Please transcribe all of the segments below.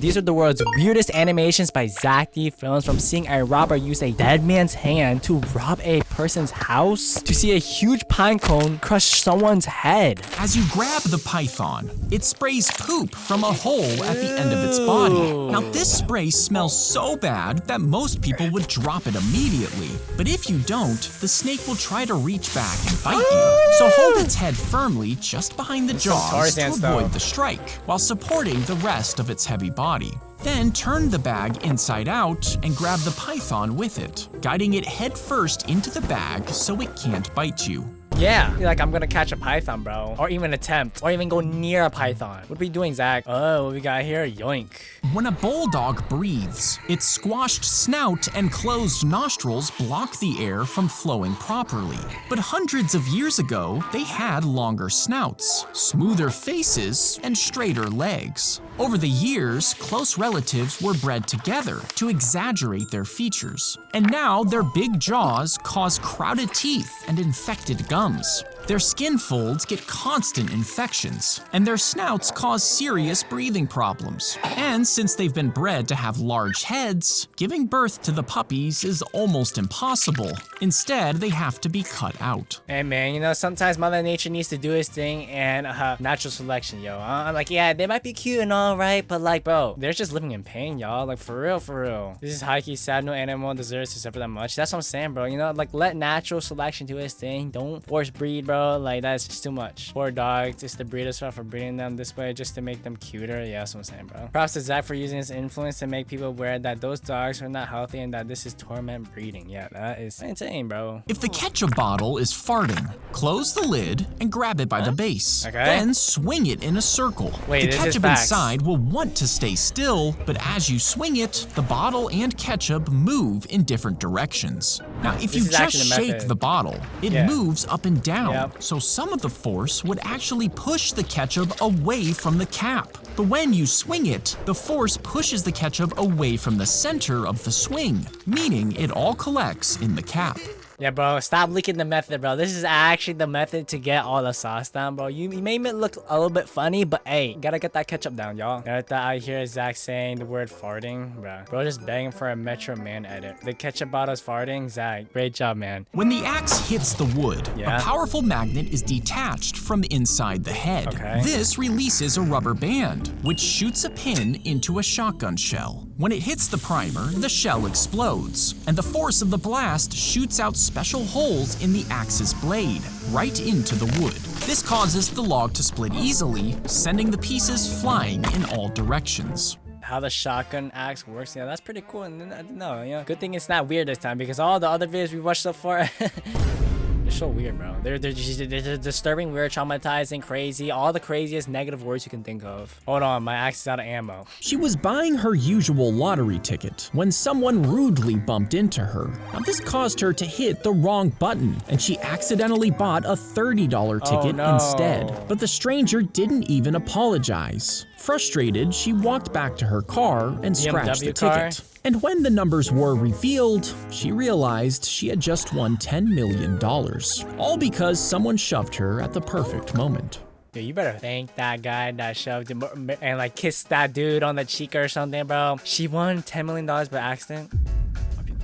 these are the world's weirdest animations by Zack films, from seeing a robber use a dead man's hand to rob a person's house, to see a huge pine cone crush someone's head. As you grab the python, it sprays poop from a hole at the end of its body. Now this spray smells so bad that most people would drop it immediately. But if you don't, the snake will try to reach back and bite you. So hold its head firmly just behind the jaws to avoid the strike, while supporting the rest of its heavy body. Then turn the bag inside out and grab the python with it, guiding it head first into the bag so it can't bite you. Yeah, like I'm gonna catch a python, bro. Or even attempt. Or even go near a python. What are we doing, Zach? Oh, what we got here? Yoink. When a bulldog breathes, its squashed snout and closed nostrils block the air from flowing properly. But hundreds of years ago, they had longer snouts, smoother faces, and straighter legs. Over the years, close relatives were bred together to exaggerate their features. And now their big jaws cause crowded teeth and infected gums. Their skin folds get constant infections, and their snouts cause serious breathing problems. And since they've been bred to have large heads, giving birth to the puppies is almost impossible. Instead, they have to be cut out. Hey man, you know, sometimes Mother Nature needs to do its thing, and natural selection, yo. I'm like, yeah, they might be cute and all, right? But like, bro, they're just living in pain, y'all. Like, for real, for real. This is high-key sad. No animal deserves to suffer that much. That's what I'm saying, bro. You know, like, let natural selection do its thing. Don't force breed, bro. Like, that's just too much. Poor dogs. It's the breeders' fault for breeding them this way just to make them cuter. Yeah, that's what I'm saying, bro. Props to Zack for using his influence to make people aware that those dogs are not healthy and that this is torment breeding. Yeah, that is insane, bro. If the ketchup bottle is farting, close the lid and grab it by the base. Okay. Then swing it in a circle. Wait, the ketchup inside will want to stay still, but as you swing it, the bottle and ketchup move in different directions. Now, if you just shake the bottle, it moves up and down. So some of the force would actually push the ketchup away from the cap. But when you swing it, the force pushes the ketchup away from the center of the swing, meaning it all collects in the cap. Yeah, bro, stop leaking the method, bro. This is actually the method to get all the sauce down, bro. You made it look a little bit funny, but hey, gotta get that ketchup down, y'all. I hear Zach saying the word farting, bro. Just begging for a Metro Man edit. The ketchup bottle's farting, Zach. Great job, man. When the axe hits the wood, a powerful magnet is detached from inside the head. This releases a rubber band, which shoots a pin into a shotgun shell. When it hits the primer, the shell explodes, and the force of the blast shoots out special holes in the axe's blade, right into the wood. This causes the log to split easily, sending the pieces flying in all directions. How the shotgun axe works, yeah, that's pretty cool. And no, you know, good thing it's not weird this time, because all the other videos we watched so far they're so weird, bro. They're disturbing, weird, traumatizing, crazy, all the craziest negative words you can think of. Hold on, my axe is out of ammo. She was buying her usual lottery ticket when someone rudely bumped into her. Now this caused her to hit the wrong button, and she accidentally bought a $30 ticket instead. But the stranger didn't even apologize. Frustrated, she walked back to her car and scratched the ticket. And when the numbers were revealed, she realized she had just won $10 million. All because someone shoved her at the perfect moment. Dude, you better thank that guy that shoved him and like kissed that dude on the cheek or something, bro. She won $10 million by accident.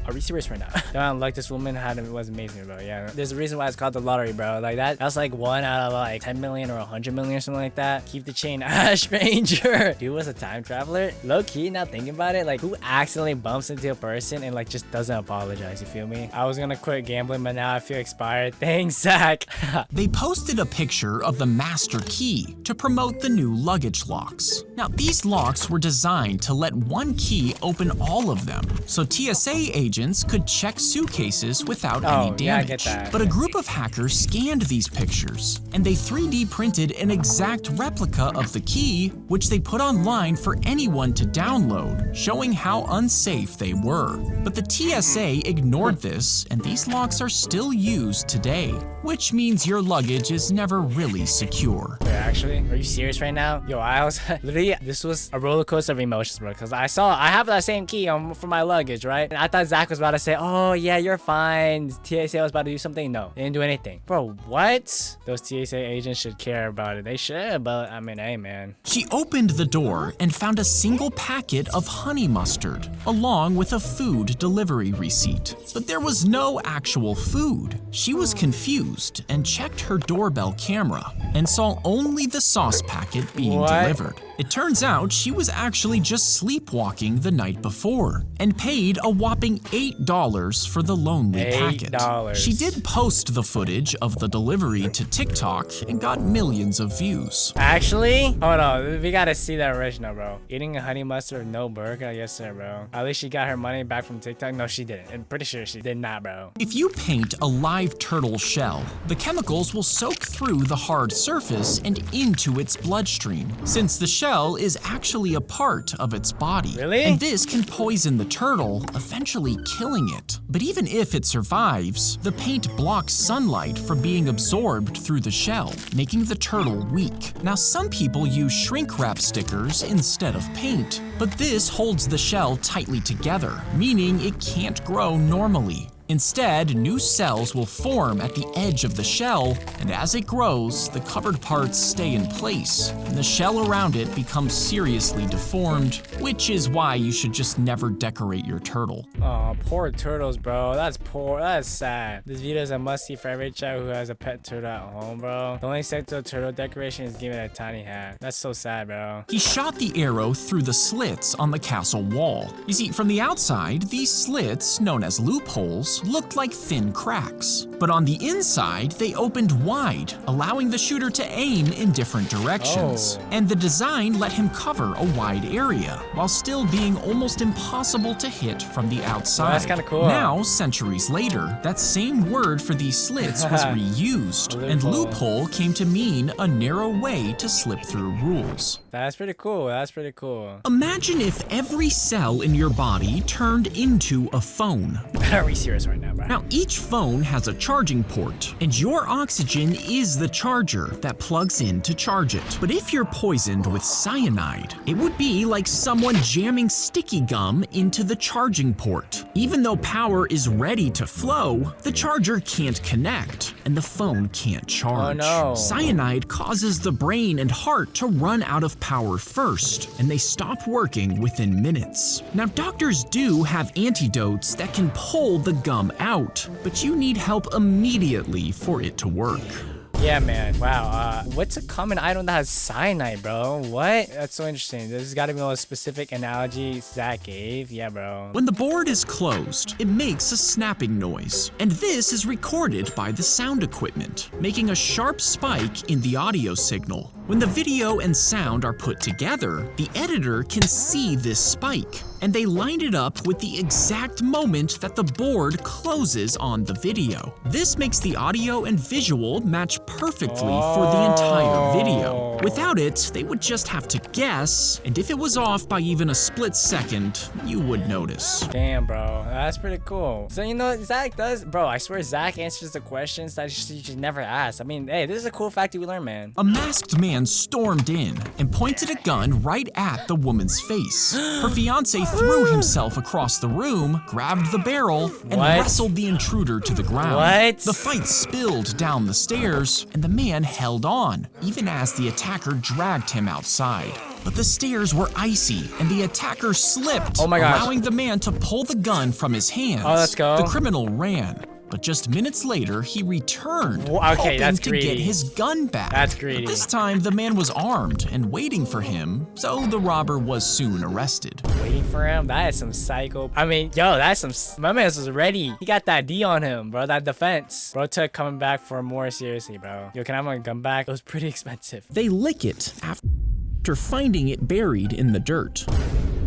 Are we serious right now? Like this woman was amazing, bro. Yeah, there's a reason why it's called the lottery, bro. Like that's like 1 out of like 10 million or 100 million or something like that. Keep the chain, stranger. Dude was a time traveler. Low key, now thinking about it, like who accidentally bumps into a person and like just doesn't apologize? You feel me? I was gonna quit gambling, but now I feel expired. Thanks, Zack. They posted a picture of the master key to promote the new luggage locks. Now these locks were designed to let one key open all of them, so TSA agents could check suitcases without any damage. Yeah, I get that. But a group of hackers scanned these pictures, and they 3D printed an exact replica of the key, which they put online for anyone to download, showing how unsafe they were. But the TSA ignored this, and these locks are still used today. which means your luggage is never really secure. Wait, actually, are you serious right now? Yo, I was literally, this was a roller coaster of emotions, bro. Because I have that same key for my luggage, right? And I thought Zach was about to say, oh yeah, you're fine. TSA was about to do something. No, they didn't do anything. Bro, what? Those TSA agents should care about it. They should, but I mean, hey, man. She opened the door and found a single packet of honey mustard, along with a food delivery receipt. But there was no actual food. She was confused and checked her doorbell camera and saw only the sauce packet being delivered. It turns out she was actually just sleepwalking the night before and paid a whopping $8 for the lonely packet. $8. She did post the footage of the delivery to TikTok and got millions of views. Actually, hold on, we gotta see that original, bro. Eating a honey mustard with no burger? Yes, sir, bro. At least she got her money back from TikTok. No, she didn't. I'm pretty sure she did not, bro. If you paint a live turtle shell, the chemicals will soak through the hard surface and into its bloodstream, since the shell is actually a part of its body. Really? And this can poison the turtle, eventually killing it. But even if it survives, the paint blocks sunlight from being absorbed through the shell, making the turtle weak. Now, some people use shrink wrap stickers instead of paint, but this holds the shell tightly together, meaning it can't grow normally. Instead, new cells will form at the edge of the shell, and as it grows, the covered parts stay in place, and the shell around it becomes seriously deformed, which is why you should just never decorate your turtle. Oh, poor turtles, bro. That's poor. That's sad. This video is a must-see for every child who has a pet turtle at home, bro. The only acceptable turtle decoration is giving it a tiny hat. That's so sad, bro. He shot the arrow through the slits on the castle wall. You see, from the outside, these slits, known as loopholes, looked like thin cracks. But on the inside, they opened wide, allowing the shooter to aim in different directions. Oh. And the design let him cover a wide area, while still being almost impossible to hit from the outside. Well, that's kind of cool. Now, centuries later, that same word for these slits was reused, and loophole came to mean a narrow way to slip through rules. That's pretty cool. That's pretty cool. Imagine if every cell in your body turned into a phone. Are we serious right now, bro? Now, each phone has a charging port, and your oxygen is the charger that plugs in to charge it. But if you're poisoned with cyanide, it would be like someone jamming sticky gum into the charging port. Even though power is ready to flow, the charger can't connect, and the phone can't charge. Oh no. Cyanide causes the brain and heart to run out of power first, and they stop working within minutes. Now, doctors do have antidotes that can pull the gum out, but you need help immediately for it to work. Yeah, man. Wow. What's a common item that has cyanide, bro? What? That's so interesting. This has got to be a specific analogy Zack gave. Yeah, bro. When the board is closed, it makes a snapping noise, and this is recorded by the sound equipment, making a sharp spike in the audio signal. When the video and sound are put together, the editor can see this spike, and they line it up with the exact moment that the board closes on the video. This makes the audio and visual match perfectly for the entire video. Without it, they would just have to guess, and if it was off by even a split second, you would notice. Damn, bro. That's pretty cool. So, you know, Zack does... Bro, I swear Zack answers the questions that you should never ask. I mean, hey, this is a cool fact that we learned, man. A masked man stormed in and pointed a gun right at the woman's face. Her fiancé threw himself across the room, grabbed the barrel, and wrestled the intruder to the ground. What? The fight spilled down the stairs, and the man held on, even as the attacker dragged him outside. But the stairs were icy, and the attacker slipped, allowing the man to pull the gun from his hands. Oh, let's go. The criminal ran. But just minutes later, he returned, hoping to get his gun back. That's greedy. But this time, the man was armed and waiting for him, so the robber was soon arrested. Waiting for him? That is some psycho. I mean, yo, that's some... My man was ready. He got that D on him, bro. That defense. Bro took coming back for more seriously, bro. Yo, can I have my gun back? It was pretty expensive. They lick it after finding it buried in the dirt.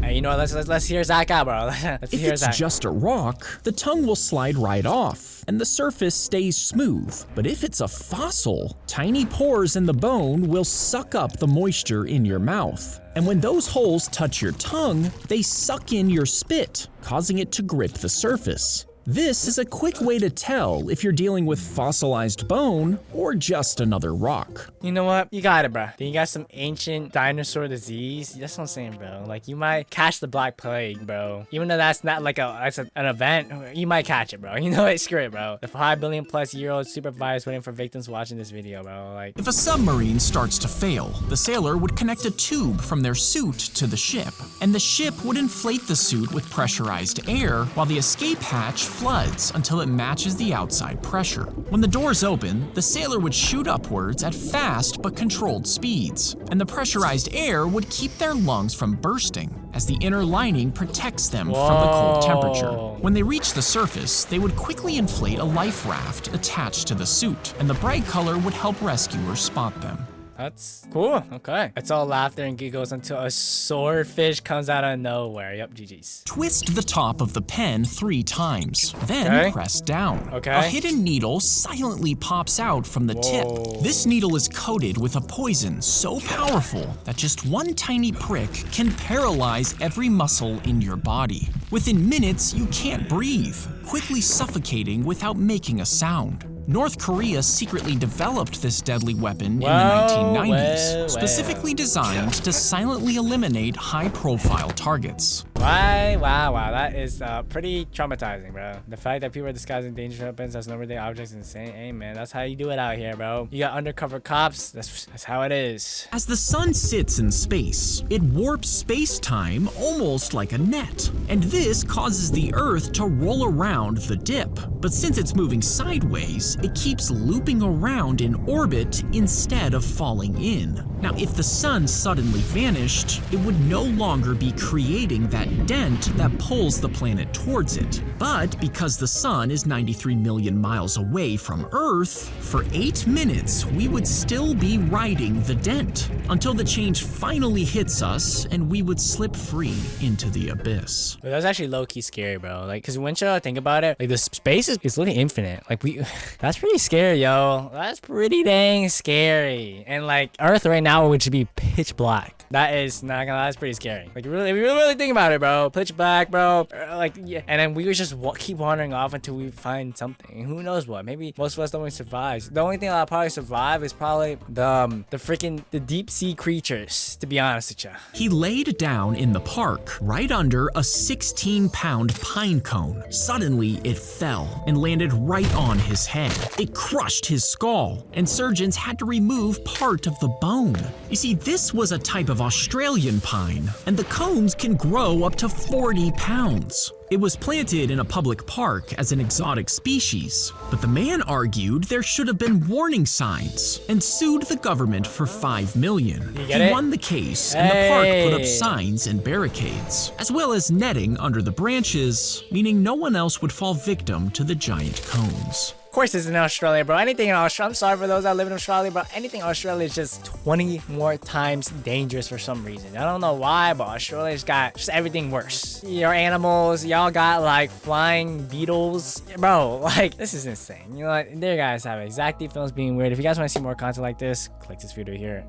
Hey, you know, let's hear Zack out, bro. Let's if hear it's Zack. just a rock, the tongue will slide right off, and the surface stays smooth. But if it's a fossil, tiny pores in the bone will suck up the moisture in your mouth. And when those holes touch your tongue, they suck in your spit, causing it to grip the surface. This is a quick way to tell if you're dealing with fossilized bone or just another rock. You know what? You got it, bro. Then you got some ancient dinosaur disease. That's what I'm saying, bro. Like, you might catch the Black Plague, bro. Even though that's not like an event, you might catch it, bro. You know what? Screw it, bro. The 5 billion plus year old supervisor waiting for victims watching this video, bro. Like, if a submarine starts to fail, the sailor would connect a tube from their suit to the ship, and the ship would inflate the suit with pressurized air while the escape hatch floods until it matches the outside pressure. When the doors open, the sailor would shoot upwards at fast but controlled speeds, and the pressurized air would keep their lungs from bursting, as the inner lining protects them from the cold temperature. When they reach the surface, they would quickly inflate a life raft attached to the suit, and the bright color would help rescuers spot them. that's cool. Okay. It's all laughter and giggles until a swordfish comes out of nowhere. Yep, GG's. Twist the top of the pen 3 times, then press down. Okay. A hidden needle silently pops out from the tip. This needle is coated with a poison so powerful that just one tiny prick can paralyze every muscle in your body. Within minutes, you can't breathe, quickly suffocating without making a sound. North Korea secretly developed this deadly weapon in the 1990s, specifically designed to silently eliminate high-profile targets. Wow, that is pretty traumatizing, bro. The fact that people are disguising dangerous weapons as everyday objects is insane. Hey, man, that's how you do it out here, bro. You got undercover cops. That's how it is. As the sun sits in space, it warps space-time almost like a net, and this causes the Earth to roll around the dip. But since it's moving sideways, it keeps looping around in orbit instead of falling in. Now, if the sun suddenly vanished, it would no longer be creating that dent that pulls the planet towards it. But because the sun is 93 million miles away from Earth, for 8 minutes we would still be riding the dent until the change finally hits us and we would slip free into the abyss. But that's actually low-key scary, bro. Like, because when you think about it, like, the space is literally infinite. Like, that's pretty scary, yo. That's pretty dang scary. And like, Earth right now would be pitch black. That is not gonna lie, that's pretty scary. Like, really, if you really think about it, bro, pitch black, bro. Like, yeah. And then we would just keep wandering off until we find something. Who knows what? Maybe most of us don't even survive. The only thing that'll probably survive is probably the deep sea creatures, to be honest with you. He laid down in the park, right under a 16-pound pine cone. Suddenly, it fell and landed right on his head. It crushed his skull, and surgeons had to remove part of the bone. You see, this was a type of Australian pine, and the cones can grow up to 40 pounds. It was planted in a public park as an exotic species, but the man argued there should have been warning signs and sued the government for $5 million. He won the case, and the park put up signs and barricades, as well as netting under the branches, meaning no one else would fall victim to the giant cones. Of course it's in Australia, bro. Anything in Australia, I'm sorry for those that live in Australia, bro. Anything in Australia is just 20 more times dangerous for some reason. I don't know why, but Australia's got just everything worse. Your animals, y'all got like flying beetles. Bro, like, this is insane. You know what? There you guys have it. Zack films being weird. If you guys want to see more content like this, click this video here.